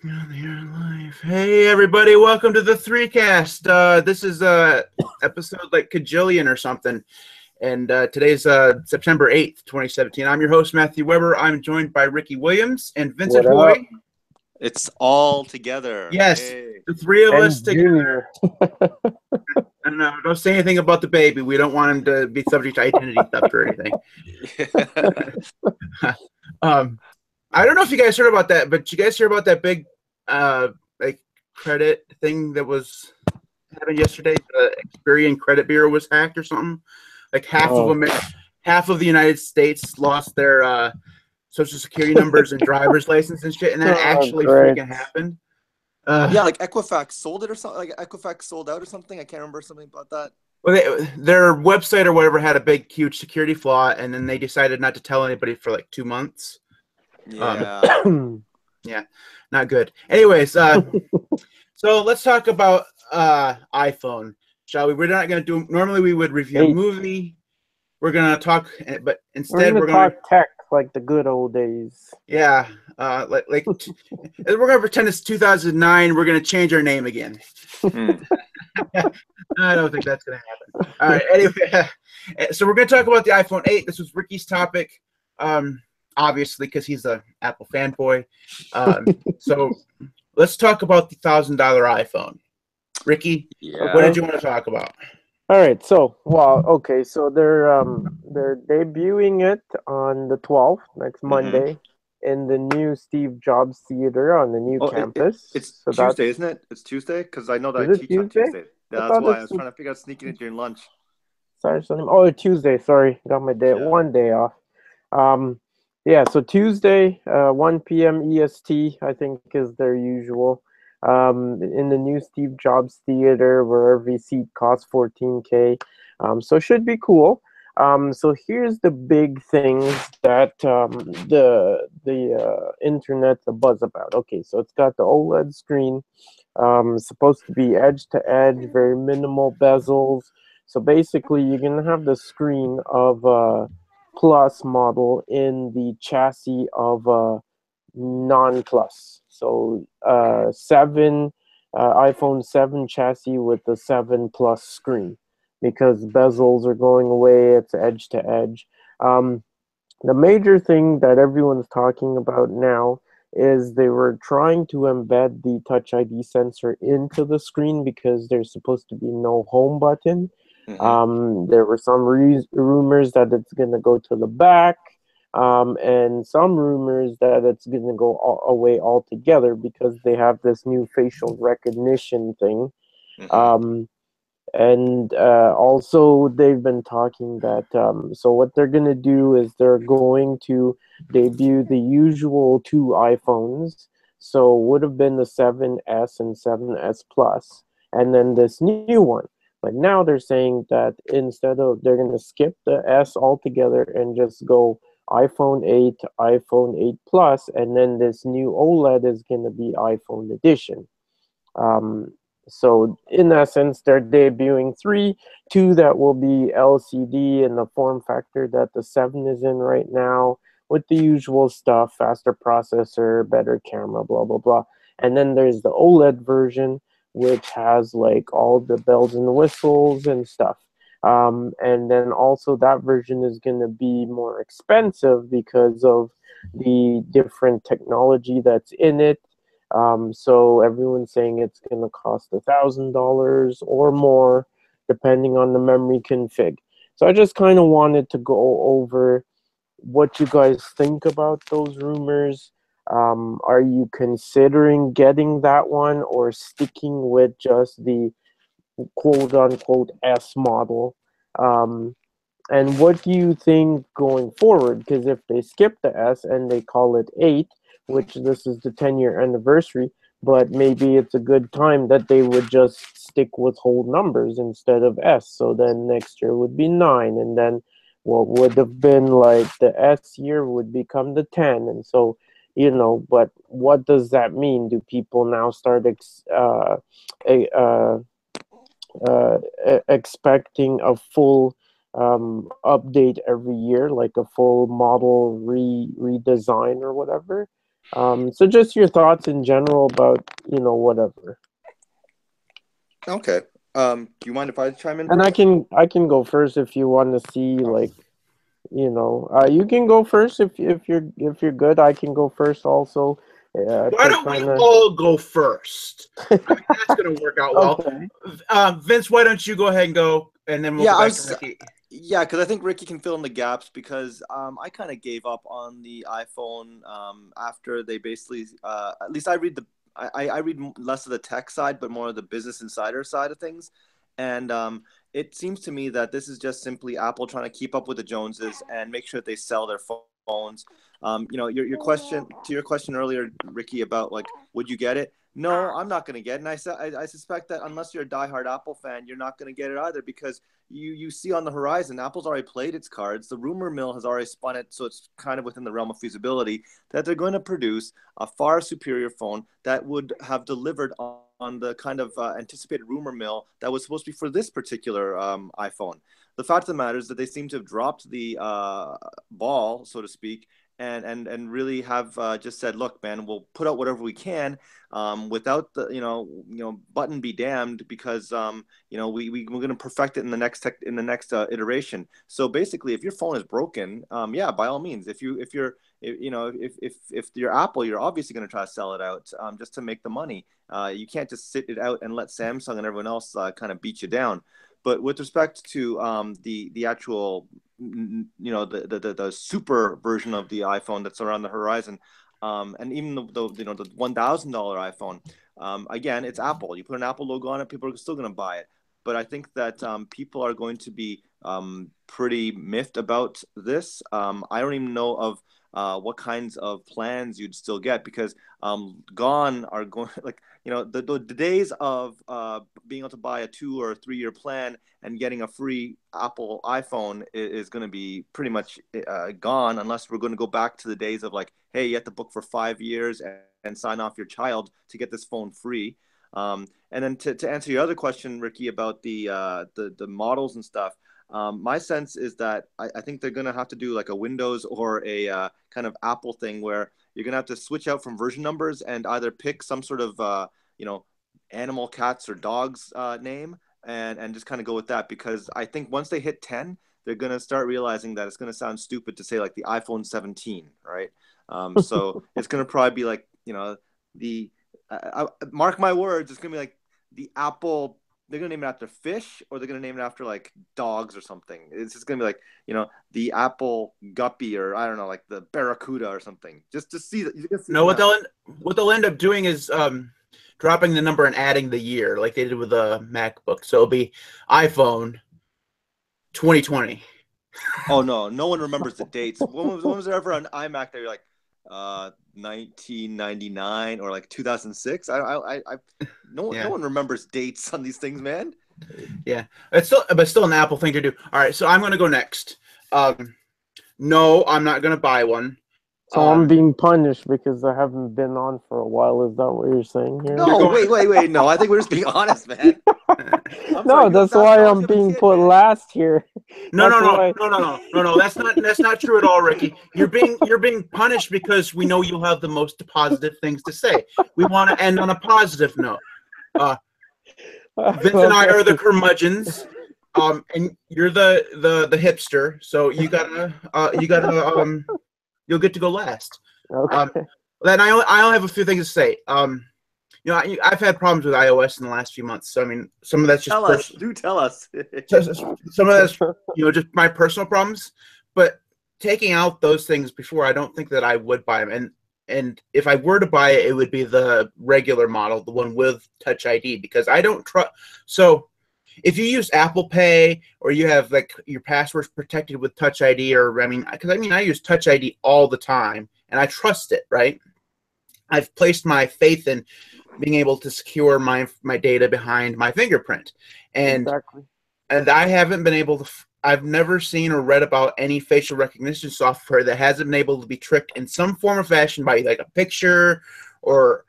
On the air live. Hey everybody, welcome to the Threecast. This is episode like Kajillion or something. And today's September 8th, 2017. I'm your host, Matthew Weber. I'm joined by Ricky Williams and Vincent What up? Hoy. It's all together. Yes, Hey. the three of us And together. Junior. And don't say anything about the baby. We don't want him to be subject to identity theft or anything. I don't know if you guys heard about that, but did you guys hear about that big like credit thing that was happened yesterday? The Experian credit bureau was hacked or something. Like half of the United States lost their social security numbers and driver's license and shit, and that actually great. freaking happened. Yeah, like Equifax sold it or something. Like Equifax sold out or something. I can't remember something about that. Well, their website or whatever had a big, huge security flaw, and then they decided not to tell anybody for like 2 months. Yeah. Yeah, not good. Anyways, so let's talk about iPhone, shall we? We're not going to do. Normally, we would review a movie. We're going to talk, but instead, We're gonna talk tech like the good old days. Yeah, we're going to pretend it's 2009. We're going to change our name again. I don't think that's going to happen. All right. Anyway, so we're going to talk about the iPhone 8. This was Ricky's topic. Obviously, because he's an Apple fanboy. So let's talk about the $1,000 iPhone. Ricky, what did you want to talk about? All right, so so they're debuting it on the 12th, next Monday, in the new Steve Jobs Theater on the new campus. It's Tuesday, isn't it? It's Tuesday because I know that I teach on Tuesday. Yeah, that's why I was trying to figure out sneaking it during lunch. Tuesday. Sorry, got my day. Yeah. One day off. Yeah, so Tuesday, 1 p.m. EST, I think is their usual. In the new Steve Jobs Theater, where every seat costs $14K. So it should be cool. So here's the big things that the internet the buzz about. Okay, so it's got the OLED screen, supposed to be edge to edge, very minimal bezels. So basically, you're gonna have the screen of Plus model in the chassis of non-Plus. So iPhone 7 chassis with the 7 Plus screen, because bezels are going away. It's edge to edge. The major thing that everyone's talking about now is they were trying to embed the Touch ID sensor into the screen because there's supposed to be no home button. There were some rumors that it's going to go to the back, and some rumors that it's going to go away altogether because they have this new facial recognition thing. And also they've been talking that so what they're going to do is they're going to debut the usual two iPhones. So would have been the 7S and 7S Plus, and then this new one. But now they're saying that instead of, they're going to skip the S altogether and just go iPhone 8, iPhone 8 Plus, and then this new OLED is going to be iPhone Edition. So in essence, they're debuting two that will be LCD in the form factor that the 7 is in right now, with the usual stuff, faster processor, better camera, blah, blah, blah. And then there's the OLED version, which has like all the bells and whistles and stuff. And then also that version is going to be more expensive because of the different technology that's in it. So everyone's saying it's going to cost $1,000 or more, depending on the memory config. So I just kind of wanted to go over what you guys think about those rumors. Are you considering getting that one or sticking with just the quote-unquote S model? And what do you think going forward? Because if they skip the S and they call it 8, which this is the 10-year anniversary, but maybe it's a good time that they would just stick with whole numbers instead of S. So then next year would be 9, and then what would have been like the S year would become the 10. And so, but what does that mean? Do people now start expecting a full update every year, like a full model redesign or whatever? So just your thoughts in general about, whatever. Okay. Do you mind if I chime in And first? I can go first if you want to see like, you can go first if you're good. I can go first also. Why To don't we kind of all go first? I mean, that's going to work out well. Okay. Vince, why don't you go ahead and go, and then we'll Yeah, go I back to was. Ricky. Yeah, because I think Ricky can fill in the gaps because I kind of gave up on the iPhone after they basically. At least I read I read less of the tech side, but more of the business insider side of things, and it seems to me that this is just simply Apple trying to keep up with the Joneses and make sure that they sell their phones. Your question to your question earlier, Ricky, about like, would you get it? No, I'm not going to get it. And I suspect that unless you're a diehard Apple fan, you're not going to get it either because you see on the horizon, Apple's already played its cards. The rumor mill has already spun it, so it's kind of within the realm of feasibility that they're going to produce a far superior phone that would have delivered on the kind of anticipated rumor mill that was supposed to be for this particular iPhone. The fact of the matter is that they seem to have dropped the ball, so to speak, and really have just said, look, man, we'll put out whatever we can without the button be damned because we're going to perfect it in the next iteration. So basically, if your phone is broken, yeah, by all means, if you're if you're Apple, you're obviously going to try to sell it out just to make the money. You can't just sit it out and let Samsung and everyone else kind of beat you down. But with respect to the actual, the super version of the iPhone that's around the horizon, and even the $1,000 iPhone, again, it's Apple. You put an Apple logo on it, people are still going to buy it. But I think that people are going to be pretty miffed about this. I don't even know of what kinds of plans you'd still get because gone are going like the days of being able to buy a 2 or 3 year plan and getting a free Apple iPhone is going to be pretty much gone unless we're going to go back to the days of like, hey, you have to book for 5 years and sign off your child to get this phone free. And then to answer your other question, Ricky, about the models and stuff, my sense is that I think they're going to have to do like a Windows or a kind of Apple thing where you're going to have to switch out from version numbers and either pick some sort of animal, cats or dogs name and just kind of go with that because I think once they hit 10, they're going to start realizing that it's going to sound stupid to say like the iPhone 17, right? So it's going to probably be like the mark my words, it's going to be like the Apple. They're gonna name it after fish, or they're gonna name it after like dogs or something. It's just gonna be like the apple guppy, or I don't know, like the barracuda or something. Just to see that you can see. No, what they'll end up doing is dropping the number and adding the year, like they did with the MacBook. So it'll be iPhone 2020. Oh no one remembers the dates. When was there ever an iMac that you're like 1999 or like 2006? No one remembers dates on these things, man. Yeah, it's still an Apple thing to do. All right, so I'm going to go next. No, I'm not going to buy one. So I'm being punished because I haven't been on for a while. Is that what you're saying here? No, wait. No, I think we're just being honest, man. No, that's why I'm being put last here. No. That's not true at all, Ricky. You're being punished because we know you'll have the most positive things to say. We want to end on a positive note. Vince and I are the curmudgeons, and you're the hipster. So you gotta you'll get to go last. Okay. Then I only have a few things to say. I've had problems with iOS in the last few months. So I mean, some of that's just tell us. Some of that's just my personal problems. But taking out those things before, I don't think that I would buy them. And if I were to buy it, it would be the regular model, the one with Touch ID, because I don't trust. So if you use Apple Pay or you have like your passwords protected with Touch ID, or I use Touch ID all the time and I trust it, right? I've placed my faith in being able to secure my data behind my fingerprint, and I haven't been able to. I've never seen or read about any facial recognition software that hasn't been able to be tricked in some form or fashion by like a picture or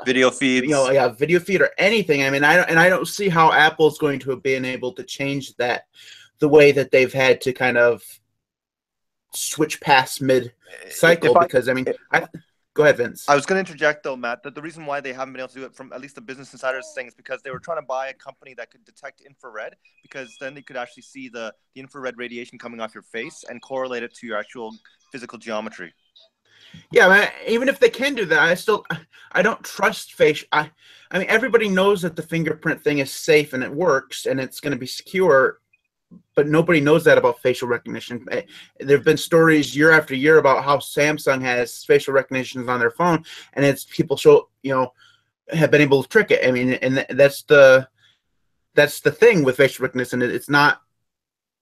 video feeds. Video feed or anything. I mean, I don't see how Apple's going to have been able to change that the way that they've had to kind of switch past mid-cycle. Go ahead, Vince. I was going to interject though, Matt, that the reason why they haven't been able to do it from at least the Business Insider's thing is because they were trying to buy a company that could detect infrared, because then they could actually see the infrared radiation coming off your face and correlate it to your actual physical geometry. Yeah, man, even if they can do that, I don't trust facial. I mean, everybody knows that the fingerprint thing is safe and it works and it's going to be secure, but nobody knows that about facial recognition. There have been stories year after year about how Samsung has facial recognitions on their phone, and it's people have been able to trick it. I mean, and that's the thing with facial recognition. It's not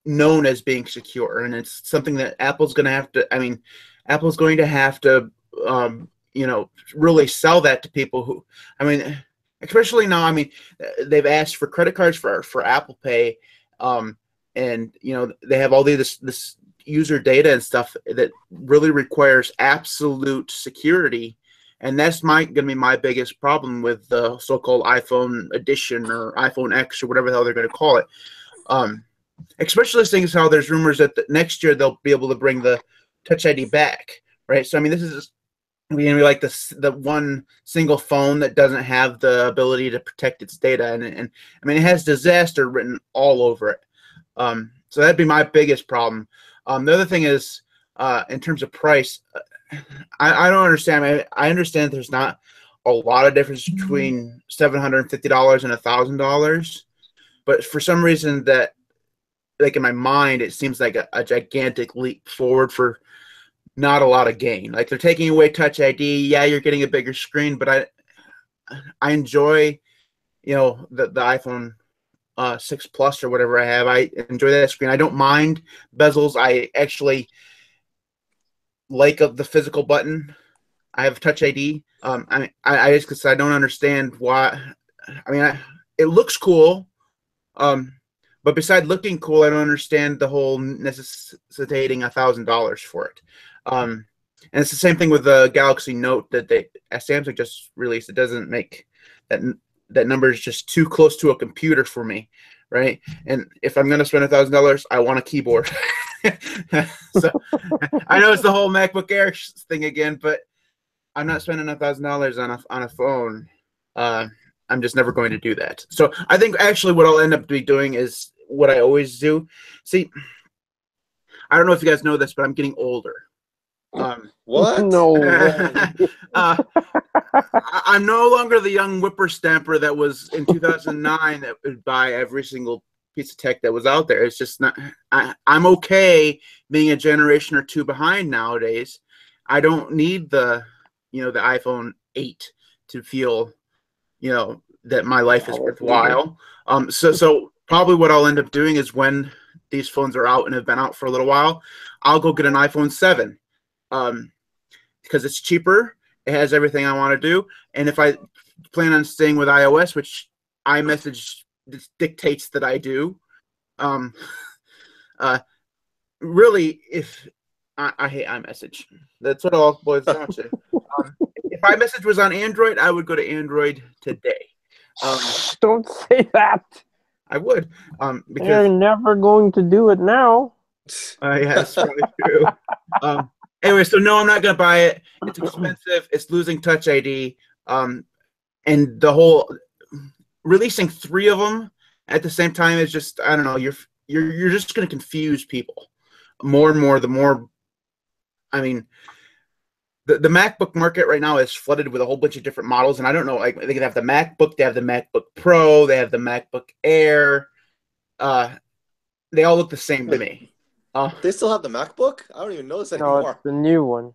known as being secure, and it's something that Apple's going to have to. I mean, Apple's going to have to, really sell that to people who. I mean, especially now. I mean, they've asked for credit cards for Apple Pay, and they have all this user data and stuff that really requires absolute security. And that's going to be my biggest problem with the so-called iPhone edition or iPhone X or whatever the hell they're going to call it. Especially seeing as how there's rumors that next year they'll be able to bring the Touch ID back, right? So I mean, this is going to be like the one single phone that doesn't have the ability to protect its data, and I mean, it has disaster written all over it. So that'd be my biggest problem. The other thing is, in terms of price, I don't understand. I understand there's not a lot of difference between $750 and $1,000, but for some reason that, like in my mind, it seems like a gigantic leap forward for not a lot of gain. Like they're taking away Touch ID. Yeah, you're getting a bigger screen, but I enjoy, the iPhone 6 Plus or whatever I have. I enjoy that screen. I don't mind bezels. I actually like the physical button. I have Touch ID. I just because I don't understand why. I mean, it looks cool, but besides looking cool, I don't understand the whole necessitating $1,000 for it. And it's the same thing with the Galaxy Note that Samsung just released. It doesn't make that number is just too close to a computer for me, right? And if I'm going to spend $1,000, I want a keyboard. So I know it's the whole MacBook Air thing again, but I'm not spending $1,000 on a phone. I'm just never going to do that. So I think actually what I'll end up doing is what I always do. See, I don't know if you guys know this, but I'm getting older. What? No way. I'm no longer the young whippersnapper that was in 2009 that would buy every single piece of tech that was out there. It's just not. I'm okay being a generation or two behind nowadays. I don't need the iPhone 8 to feel, that my life is worthwhile. So probably what I'll end up doing is when these phones are out and have been out for a little while, I'll go get an iPhone 7. Because it's cheaper, it has everything I want to do, and if I plan on staying with iOS, which iMessage dictates that I do, really, if I hate iMessage, that's what it all boils down to. If iMessage was on Android, I would go to Android today. Don't say that. I would, because You're never going to do it now. yeah, that's probably true. Anyway, so no, I'm not going to buy it. It's expensive. It's losing Touch ID. And the whole releasing 3 of them at the same time is just, I don't know, you're just going to confuse people more and more. The more, I mean, the MacBook market right now is flooded with a whole bunch of different models, and I don't know, like they have the MacBook, they have the MacBook Pro, they have the MacBook Air. They all look the same to me. They still have the MacBook? I don't even know this No, anymore. it's the new one.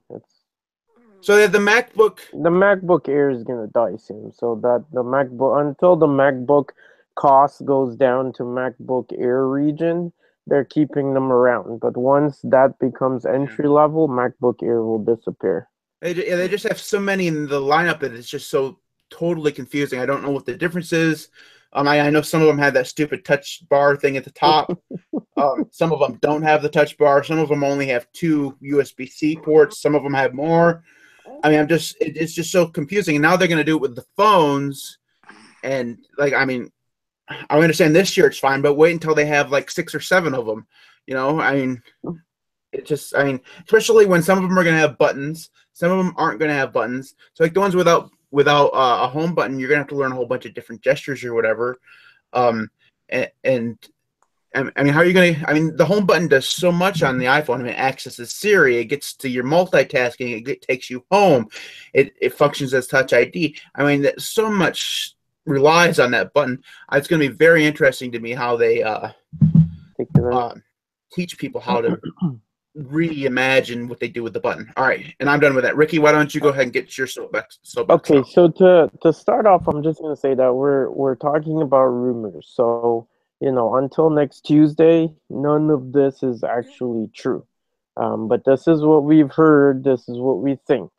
So they have the MacBook. The MacBook Air is gonna die soon. So that the MacBook, until the MacBook cost goes down to MacBook Air region, they're keeping them around. But once that becomes entry level, MacBook Air will disappear. They just have so many in the lineup that it's just so totally confusing. I don't know what the difference is. I know some of them have that stupid touch bar thing at the top. Some of them don't have the touch bar. Some of them only have 2 USB-C ports. Some of them have more. I mean, it's just so confusing. And now they're going to do it with the phones. And I understand this year it's fine, but wait until they have like 6 or 7 of them. I mean, It just, I mean, especially when some of them are going to have buttons, some of them aren't going to have buttons. So like the ones without a home button, you're going to have to learn a whole bunch of different gestures or whatever. Um, and I mean, how are you going to? I mean, the home button does so much on the iPhone. I mean, it accesses Siri, it gets to your multitasking, it takes you home, it functions as Touch ID. I mean, so much relies on that button. It's going to be very interesting to me how they teach people how to reimagine what they do with the button. All right, and I'm done with that. Ricky, why don't you go ahead and get your soapbox Okay, out. so to start off, I'm just gonna say that we're talking about rumors. So, until next Tuesday, none of this is actually true. But this is what we've heard, this is what we think.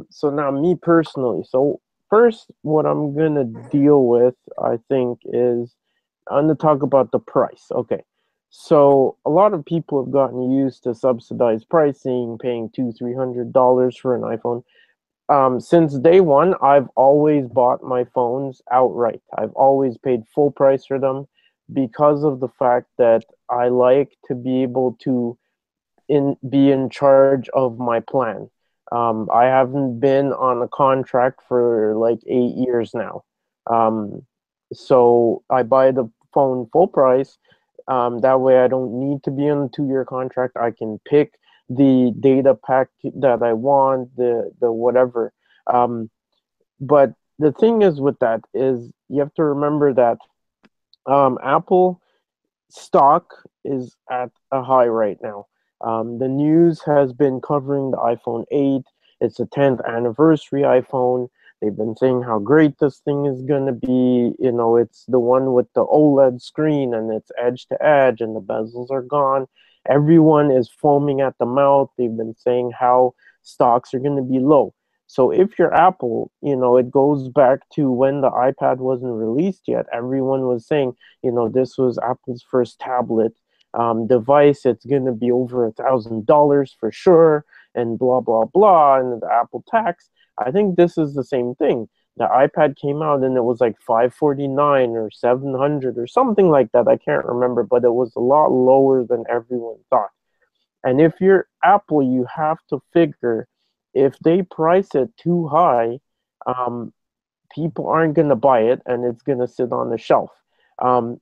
So now me personally, so first what I'm gonna deal with, I think, is I'm gonna talk about the price. Okay. So a lot of people have gotten used to subsidized pricing, paying $200-300 for an iPhone. Since day one, I've always bought my phones outright. I've always paid full price for them because of the fact that I like to be able to be in charge of my plan. I haven't been on a contract for like 8 years now. Um, so I buy the phone full price. That way I don't need to be on a 2-year contract. I can pick the data pack that I want, the whatever. Um, but the thing is with that is you have to remember that Apple stock is at a high right now. The news has been covering the iPhone 8. It's the 10th anniversary iPhone. They've been saying how great this thing is going to be. It's the one with the OLED screen and it's edge to edge and the bezels are gone. Everyone is foaming at the mouth. They've been saying how stocks are going to be low. So if you're Apple, it goes back to when the iPad wasn't released yet. Everyone was saying, this was Apple's first tablet device. It's going to be over $1,000 for sure, and blah, blah, blah, and the Apple tax. I think this is the same thing. The iPad came out and it was like 549 or 700 or something like that. I can't remember, but it was a lot lower than everyone thought. And if you're Apple, you have to figure if they price it too high, um, people aren't going to buy it and it's going to sit on the shelf.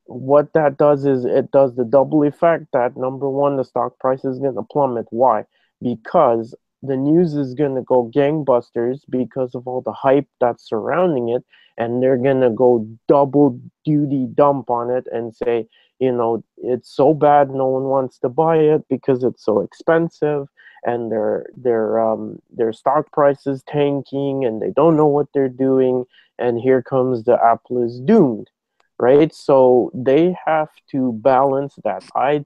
What that does is it does the double effect that number one, the stock price is going to plummet. Why? Because the news is going to go gangbusters because of all the hype that's surrounding it. And they're going to go double duty dump on it and say, it's so bad no one wants to buy it because it's so expensive and their stock price is tanking and they don't know what they're doing, and here comes the Apple is doomed, right? So they have to balance that. I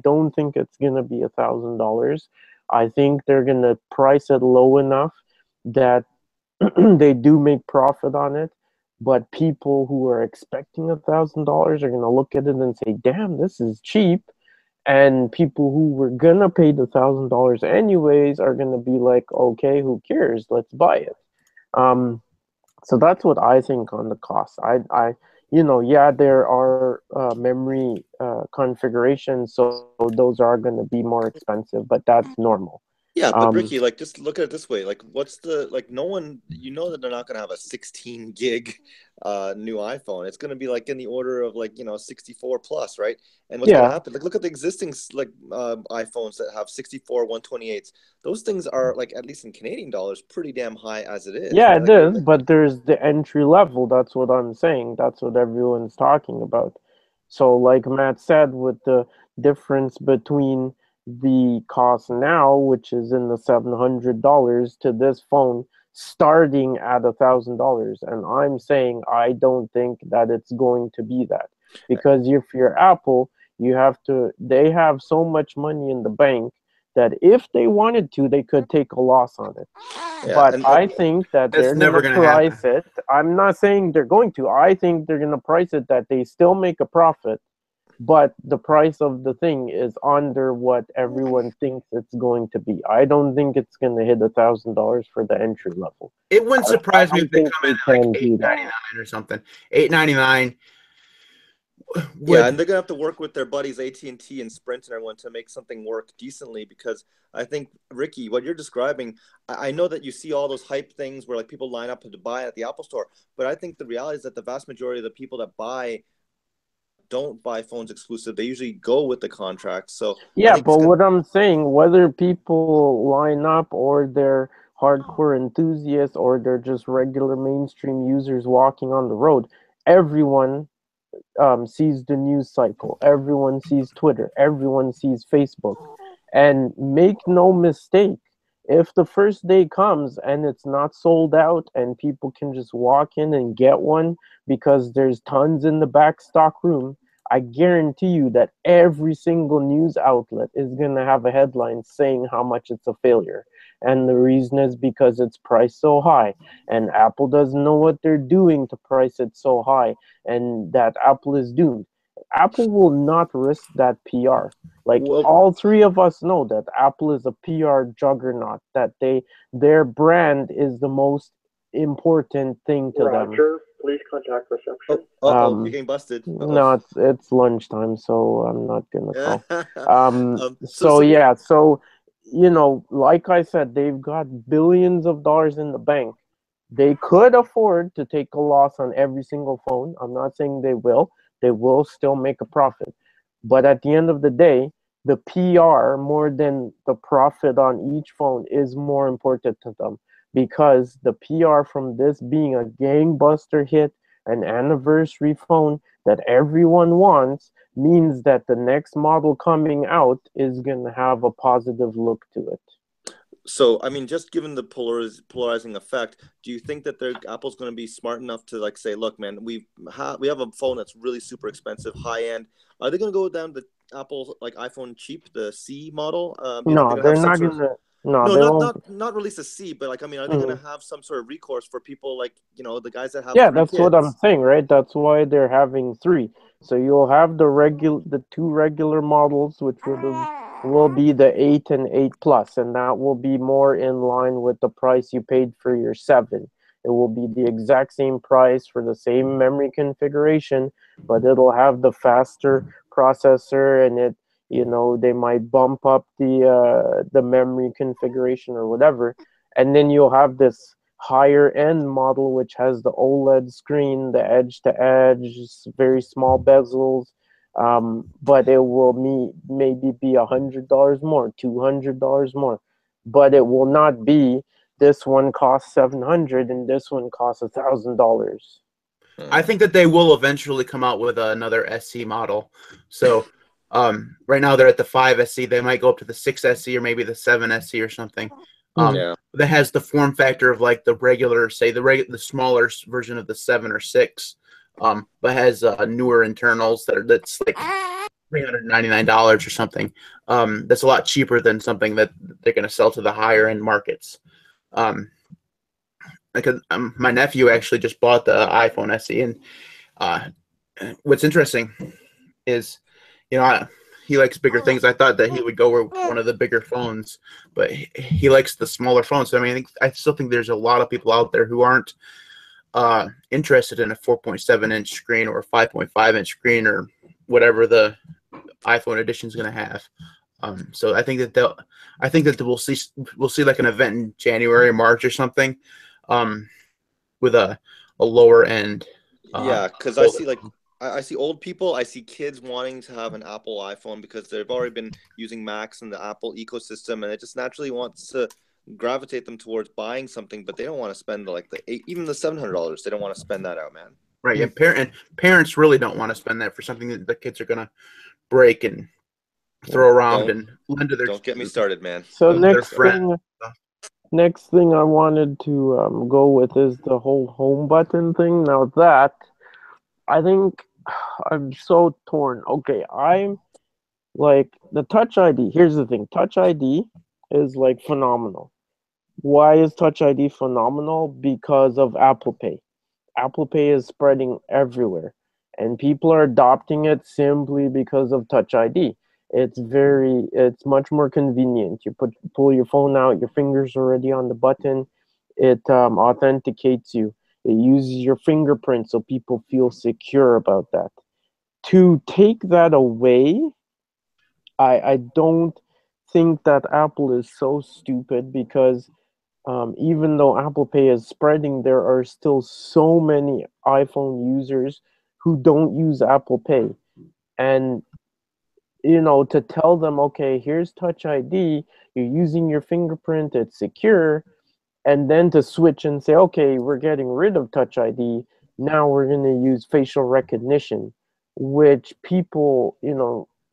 don't think it's gonna be $1,000. I think they're gonna price it low enough that they do make profit on it, but people who are expecting $1,000 are gonna look at it and say, "Damn, this is cheap." And people who were gonna pay the $1,000 anyways are gonna be like, "Okay, who cares? Let's buy it." Um, so that's what I think on the cost. Yeah, there are memory configurations, so those are going to be more expensive, but that's normal. Yeah, but Um, Ricky, like, just look at it this way. Like, what's the, like, no one, that they're not going to have a 16 gig new iPhone. It's going to be like in the order of, like, 64 plus, right? And what's going to yeah, happen, like, look at the existing iPhones that have 64 128s. Those things are, like, at least in Canadian dollars, pretty damn high as it is, yeah, right? it Like, is, but there's the entry level. That's what I'm saying. That's what everyone's talking about. So, like Matt said, with the difference between the cost now, which is in the $700, to this phone starting at $1,000, and I'm saying I don't think that it's going to be that, because if you're Apple, they have so much money in the bank that if they wanted to, they could take a loss on it. yeah, But and I like, think that That's they're going never to going to happen. price it. I'm not saying they're going to. I think they're going to price it that they still make a profit, but the price of the thing is under what everyone thinks it's going to be. I don't think it's going to hit $1,000 for the entry level. It wouldn't I surprise me if don't they think come in they at like can do that. $8.99 or something. $8.99. Yeah, would and they're gonna have to work with their buddies AT&T and Sprint and everyone to make something work decently because I think Ricky, what you're describing, I know that you see all those hype things where like people line up to buy at the Apple Store, but I think the reality is that the vast majority of the people that buy don't buy phones exclusive. They usually go with the contract. So I Yeah, think it's but gonna. what I'm saying, whether people line up or they're hardcore enthusiasts or they're just regular mainstream users walking on the road, everyone sees the news cycle. Everyone sees Twitter. Everyone sees Facebook. And make no mistake, if the first day comes and it's not sold out and people can just walk in and get one because there's tons in the back stock room, I guarantee you that every single news outlet is going to have a headline saying how much it's a failure. And the reason is because it's priced so high. And Apple doesn't know what they're doing to price it so high, and that Apple is doomed. Apple will not risk that PR. Like Well, all three of us know that Apple is a PR juggernaut, that their brand is the most important thing to them. Roger, please contact reception. you're getting busted. No, it's lunchtime, so I'm not gonna call. So So yeah, so like I said, they've got billions of dollars in the bank. They could afford to take a loss on every single phone. I'm not saying they will. They will still make a profit. But at the end of the day, the PR more than the profit on each phone is more important to them because the PR from this being a gangbuster hit, an anniversary phone that everyone wants, means that the next model coming out is going to have a positive look to it. So, I mean, just given the polarizing effect, do you think that Apple's going to be smart enough to like say, "Look, man, we have a phone that's really super expensive, high end. Are they going to go down the Apple like iPhone cheap, the C model? Do you think No, they're going to they're have some not sort going of to. No, no, they won't. not release a C, but like I mean, are they going Mhm. to have some sort of recourse for people like the guys that have Yeah, three that's what I'm kids? saying, right? That's why they're having three. So you'll have the two regular models, which will be the 8 and 8 Plus, and that will be more in line with the price you paid for your 7. It will be the exact same price for the same memory configuration, but it'll have the faster processor, and they might bump up the memory configuration or whatever, and then you'll have this higher end model which has the OLED screen, the edge to edge, very small bezels, but it will maybe be $100 more, $200 more, but it will not be this one costs 700 and this one costs $1,000. I think that they will eventually come out with another SC model. So right now they're at the 5 SC. They might go up to the 6 SC or maybe the 7 SC or something. Yeah. That has the form factor of like the regular, say the smaller version of the 7 or 6, but has newer internals that's like $399 or something. That's a lot cheaper than something that they're going to sell to the higher end markets. Because my nephew actually just bought the iPhone SE, and what's interesting is, he likes bigger things. I thought that he would go with one of the bigger phones, but he likes the smaller phones. So I mean, I still think there's a lot of people out there who aren't interested in a 4.7-inch screen or a 5.5-inch screen or whatever the iPhone edition is going to have. So I think that we'll see like an event in January or March or something, with a lower end. Yeah, because I see like I see old people, I see kids wanting to have an Apple iPhone because they've already been using Macs and the Apple ecosystem, and it just naturally wants to gravitate them towards buying something, but they don't want to spend even the $700. They don't want to spend that out, man. Right, and parents really don't want to spend that for something that the kids are gonna break and throw around and lend to their. Don't get me started, man. So their friends. next thing I wanted to go with is the whole home button thing. Now that I think I'm so torn. Okay, I'm like the Touch ID. Here's the thing: Touch ID is like phenomenal. Why is Touch ID phenomenal? Because of Apple Pay. Apple Pay is spreading everywhere, and people are adopting it simply because of Touch ID. It's much more convenient. You pull your phone out, your fingers already on the button. It authenticates you. It uses your fingerprint, so people feel secure about that. to take that away, I don't think that Apple is so stupid because even though Apple Pay is spreading, there are still so many iPhone users who don't use Apple Pay. And, to tell them, okay, here's Touch ID, you're using your fingerprint, it's secure, and then to switch and say, okay, we're getting rid of Touch ID. Now we're going to use facial recognition, which people,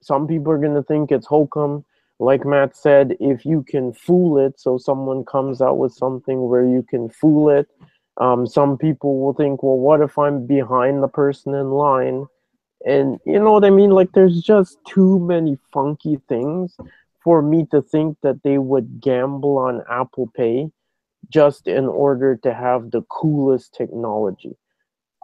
some people are going to think it's hokum. Like Matt said, if you can fool it, so someone comes out with something where you can fool it, some people will think, well, what if I'm behind the person in line? And you know what I mean? Like, there's just too many funky things for me to think that they would gamble on Apple Pay just in order to have the coolest technology.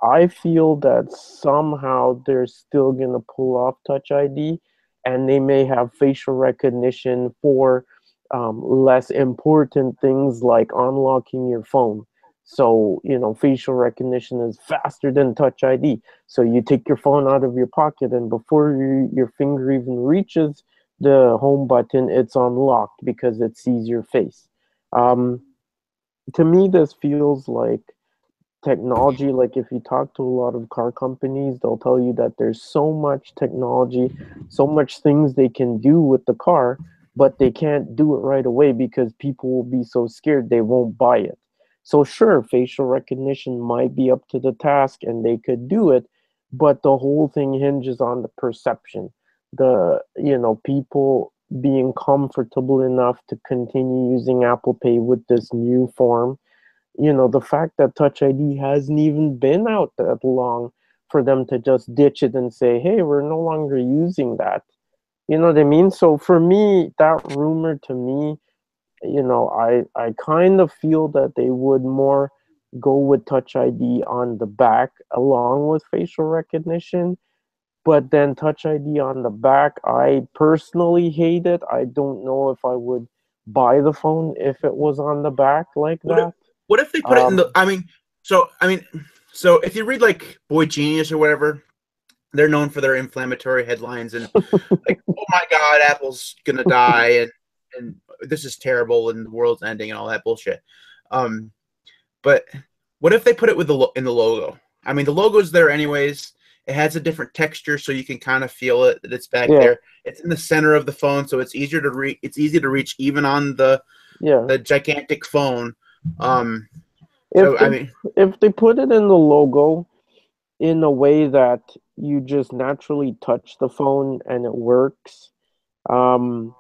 I feel that somehow they're still going to pull off Touch ID and they may have facial recognition for less important things like unlocking your phone. So, facial recognition is faster than Touch ID. So you take your phone out of your pocket, and before your finger even reaches the home button, it's unlocked because it sees your face. Um, to me, this feels like technology. Like, if you talk to a lot of car companies, they'll tell you that there's so much technology, so much things they can do with the car, but they can't do it right away because people will be so scared they won't buy it. So sure, facial recognition might be up to the task and they could do it, but the whole thing hinges on the perception, the people being comfortable enough to continue using Apple Pay with this new form. The fact that Touch ID hasn't even been out that long for them to just ditch it and say, hey, we're no longer using that. You know what I mean? So for me, that rumor to me, I kind of feel that they would more go with Touch ID on the back along with facial recognition. But then Touch ID on the back, I personally hate it. I don't know if I would buy the phone if it was on the back like What if, that. what if they put it in the? So if you read like Boy Genius or whatever, they're known for their inflammatory headlines and like, oh my God, Apple's gonna die and this is terrible and the world's ending and all that bullshit. Um, but what if they put it with in the logo? I mean, the logo's there anyways. It has a different texture, so you can kind of feel it that it's back Yeah, there. It's in the center of the phone, so it's easier to reach. It's easy to reach even on yeah. the gigantic phone. Um, If so I they mean, if they put it in the logo in a way that you just naturally touch the phone and it works, um,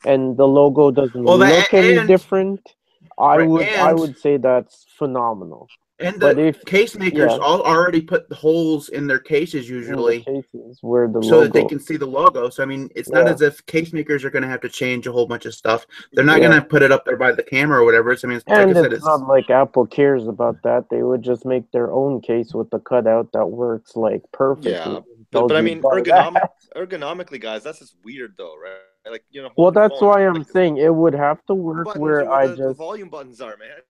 and the logo doesn't well, that look any different, I right, would I would say that's phenomenal. and But the if case makers yeah, all already put the holes in their cases in the usually cases where the so that they logo, can see the logo. So I mean, it's not yeah, as if case makers are going to have to change a whole bunch of stuff. They're not going yeah. to put it up there by the camera or whatever. I mean, it's, like I And said, it's not it's like Apple cares about that. They would just make their own case with the cutout that works like perfectly Yeah, and but tells I you mean, buy that. ergonomically, guys, that's just weird though, right? Like Well, holding your that's phone, why like I'm the saying it would have to work buttons are where where I the just volume buttons are, man.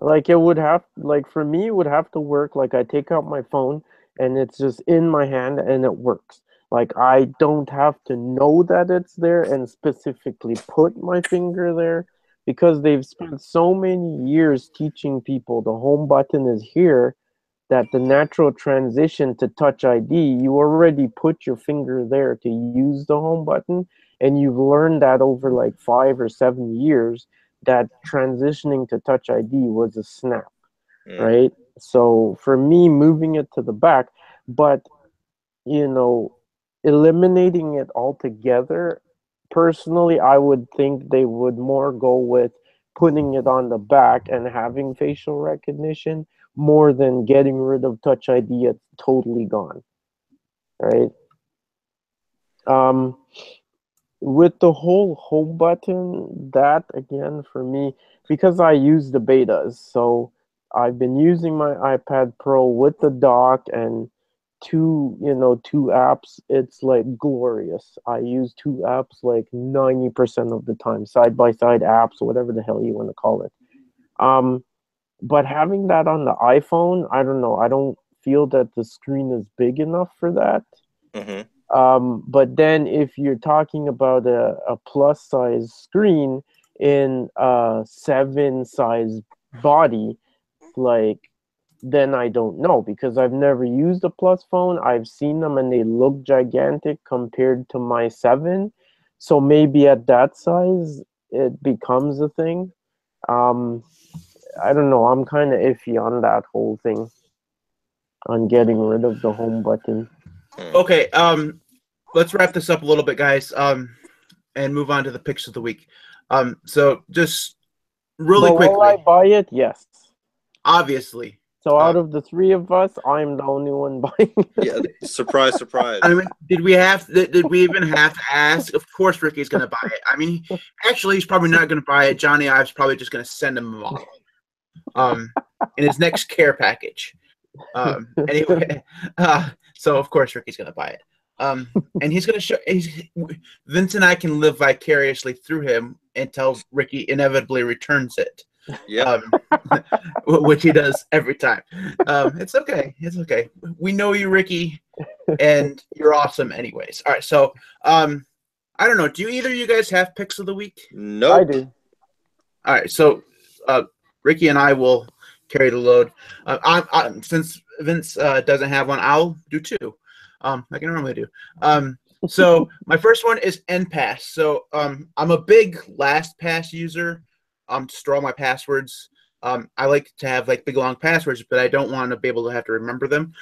like it would have like for me it would have to work like I take out my phone and it's just in my hand and it works. Like I don't have to know that it's there and specifically put my finger there because they've spent so many years teaching people the home button is here that the natural transition to Touch ID, you already put your finger there to use the home button, and you've learned that over like 5 or 7 years that transitioning to Touch ID was a snap, Mm. right? So for me, moving it to the back, but you know, eliminating it altogether, personally, I would think they would more go with putting it on the back and having facial recognition more than getting rid of Touch ID. It's totally gone, right? Um, with the whole home button, that again for me, because I use the betas, so I've been using my iPad Pro with the dock and two apps. It's like glorious. I use two apps like 90% of the time, side by side apps, whatever the hell you want to call it. Um, but having that on the iPhone, I don't know. I don't feel that the screen is big enough for that. But then if you're talking about a plus size screen in a 7 size body, like, then I don't know, because I've never used a plus phone. I've seen them and they look gigantic compared to my 7. So maybe at that size it becomes a thing. I don't know. I'm kind of iffy on that whole thing, on getting rid of the home button. Okay, let's wrap this up a little bit, guys, and move on to the picks of the week. So just really But will I quickly, buy it? Yes. obviously. So out of the 3 of us, I'm the only one buying it. Yeah, surprise, surprise. I mean, did we even have to ask? Of course, Ricky's going to buy it. I mean, actually, he's probably not going to buy it. Johnny Ives probably just going to send him a model, in his next care package. Anyway, so of course Ricky's going to buy it. And he's going to show. Vince and I can live vicariously through him until Ricky inevitably returns it. Yeah. Which he does every time. It's okay. It's okay. We know you, Ricky, and you're awesome anyways. All right, so I don't know. Do either of you guys have picks of the week? Nope. I do. All right, so Ricky and I will carry the load. Since Vince doesn't have one, I'll do 2. Like I normally do. So my first one is NPass. So I'm a big LastPass user. To store all my passwords. I like to have like big long passwords, but I don't want to be able to have to remember them.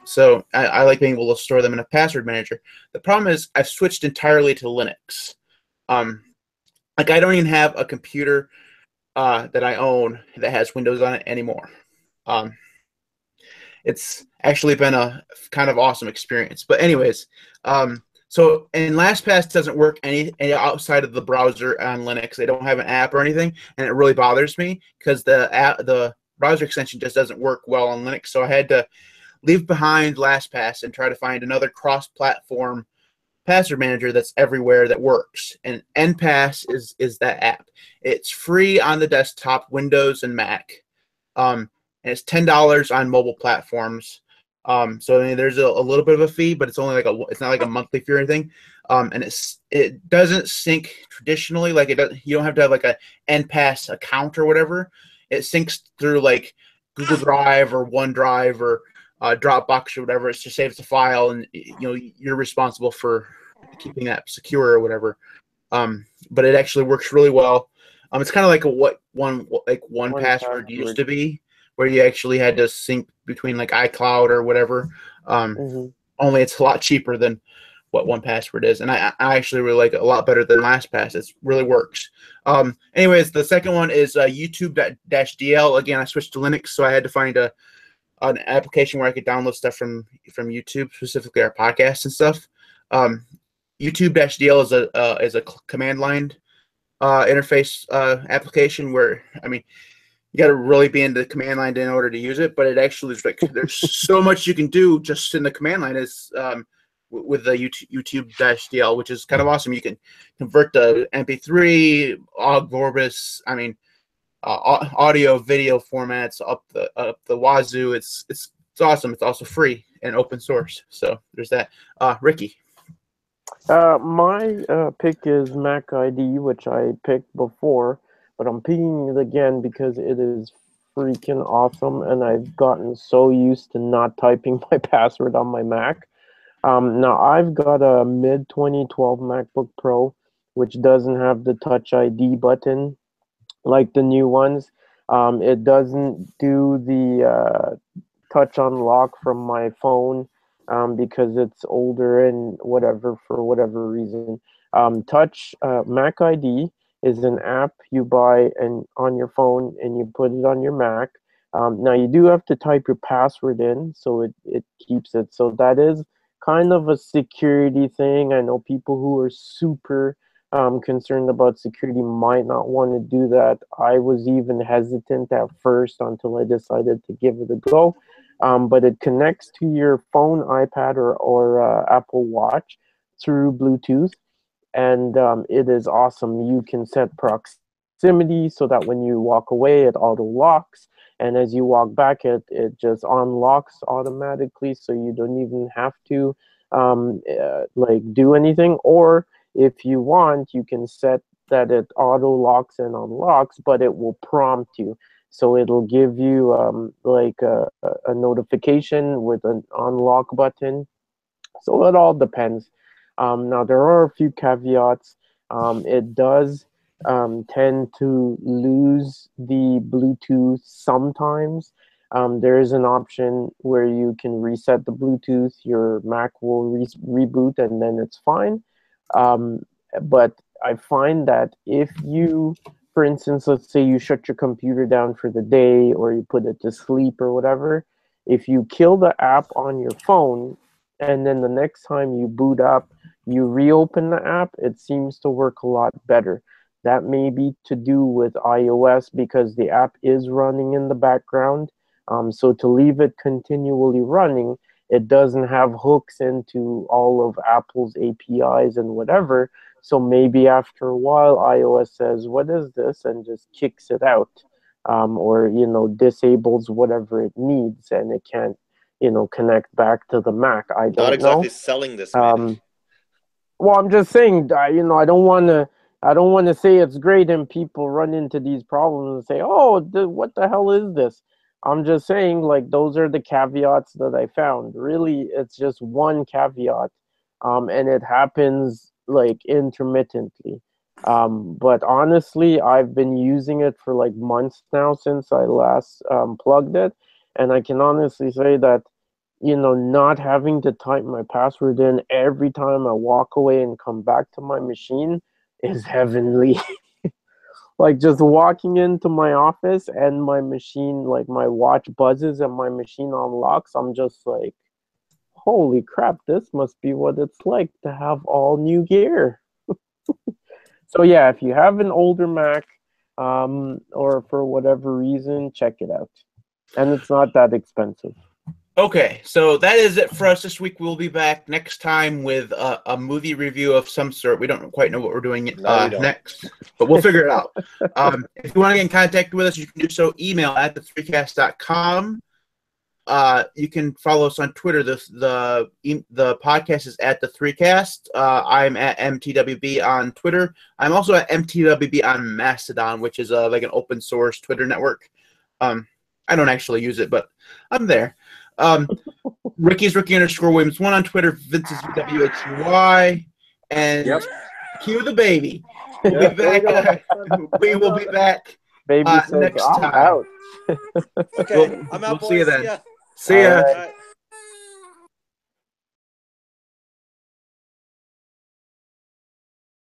So I like being able to store them in a password manager. The problem is I've switched entirely to Linux. Like I don't even have a computer that I own that has Windows on it anymore. It's actually been a kind of awesome experience. But anyways, so, and LastPass doesn't work any outside of the browser on Linux. They don't have an app or anything, and it really bothers me because the browser extension just doesn't work well on Linux. So I had to leave behind LastPass and try to find another cross-platform password manager that's everywhere that works. And NPass is that app. It's free on the desktop, Windows and Mac, and it's $10 on mobile platforms. So I mean, there's a little bit of a fee, but it's only like it's not like a monthly fee or anything. And it doesn't sync traditionally. Like you don't have to have like a NPass account or whatever. It syncs through like Google Drive or OneDrive or Dropbox or whatever. It just saves the file, and you're responsible for keeping that secure or whatever. But it actually works really well. It's kind of like one password used to be, where you actually had to sync between like iCloud or whatever. Only it's a lot cheaper than what 1Password is, and I actually really like it a lot better than LastPass. It really works. Anyways, the second one is YouTube-DL. Again, I switched to Linux, so I had to find an application where I could download stuff from YouTube, specifically our podcasts and stuff. YouTube-DL is a command line interface application where, I mean, you got to really be into the command line in order to use it, but it actually is like there's so much you can do just in the command line with the YouTube-DL, which is kind of awesome. You can convert the MP3, OGG, Vorbis, I mean, audio, video formats up the wazoo. It's awesome. It's also free and open source. So there's that. Ricky. My pick is Mac ID, which I picked before, but I'm picking it again because it is freaking awesome, and I've gotten so used to not typing my password on my Mac. Now I've got a mid 2012 MacBook Pro, which doesn't have the Touch ID button like the new ones. It doesn't do the touch unlock from my phone because it's older and whatever, for whatever reason. Mac ID is an app you buy and on your phone, and you put it on your Mac. Now you do have to type your password in, so it keeps it. So that is kind of a security thing. I know people who are super concerned about security might not want to do that. I was even hesitant at first until I decided to give it a go. But it connects to your phone, iPad, or Apple Watch through Bluetooth, and it is awesome. You can set proximity proximity, so that when you walk away, it auto locks. And as you walk back, it just unlocks automatically, so you don't even have to like do anything. Or if you want, you can set that it auto locks and unlocks, but it will prompt you. So it'll give you like a notification with an unlock button. So it all depends. Now there are a few caveats. It does tend to lose the Bluetooth sometimes. There is an option where you can reset the Bluetooth. Your Mac will reboot and then it's fine. But I find that if you, for instance, let's say you shut your computer down for the day or you put it to sleep or whatever, if you kill the app on your phone and then the next time you boot up, you reopen the app, it seems to work a lot better. That may be to do with iOS because the app is running in the background. So to leave it continually running, it doesn't have hooks into all of Apple's APIs and whatever. So maybe after a while, iOS says, "What is this?" and just kicks it out, or disables whatever it needs, and it can't connect back to the Mac. I don't Not exactly know. selling this, man. Well, I'm just saying, I don't want to say it's great and people run into these problems and say, "Oh, what the hell is this?" I'm just saying, like, those are the caveats that I found. Really, it's just one caveat, and it happens like intermittently. But honestly, I've been using it for like months now since I last plugged it, and I can honestly say that not having to type my password in every time I walk away and come back to my machine is heavenly. Like just walking into my office and my machine, like my watch buzzes and my machine unlocks, I'm just like, holy crap, this must be what it's like to have all new gear. So yeah, if you have an older Mac, or for whatever reason, check it out. And it's not that expensive. Okay, so that is it for us this week. We'll be back next time with a movie review of some sort. We don't quite know what we're doing No, we don't. next, but we'll figure it out. If you want to get in contact with us, you can do so. Email at the3cast.com. You can follow us on Twitter. The podcast is at the3cast. I'm at MTWB on Twitter. I'm also at MTWB on Mastodon, which is like an open source Twitter network. I don't actually use it, but I'm there. Ricky's Ricky_Williams1 on Twitter. Vince's WHY, and cue the baby. We'll be back. We will be back. Baby says, next I'm time. out. Okay, I'm out, we'll see you boys. then. Yeah. See ya. All right. All right.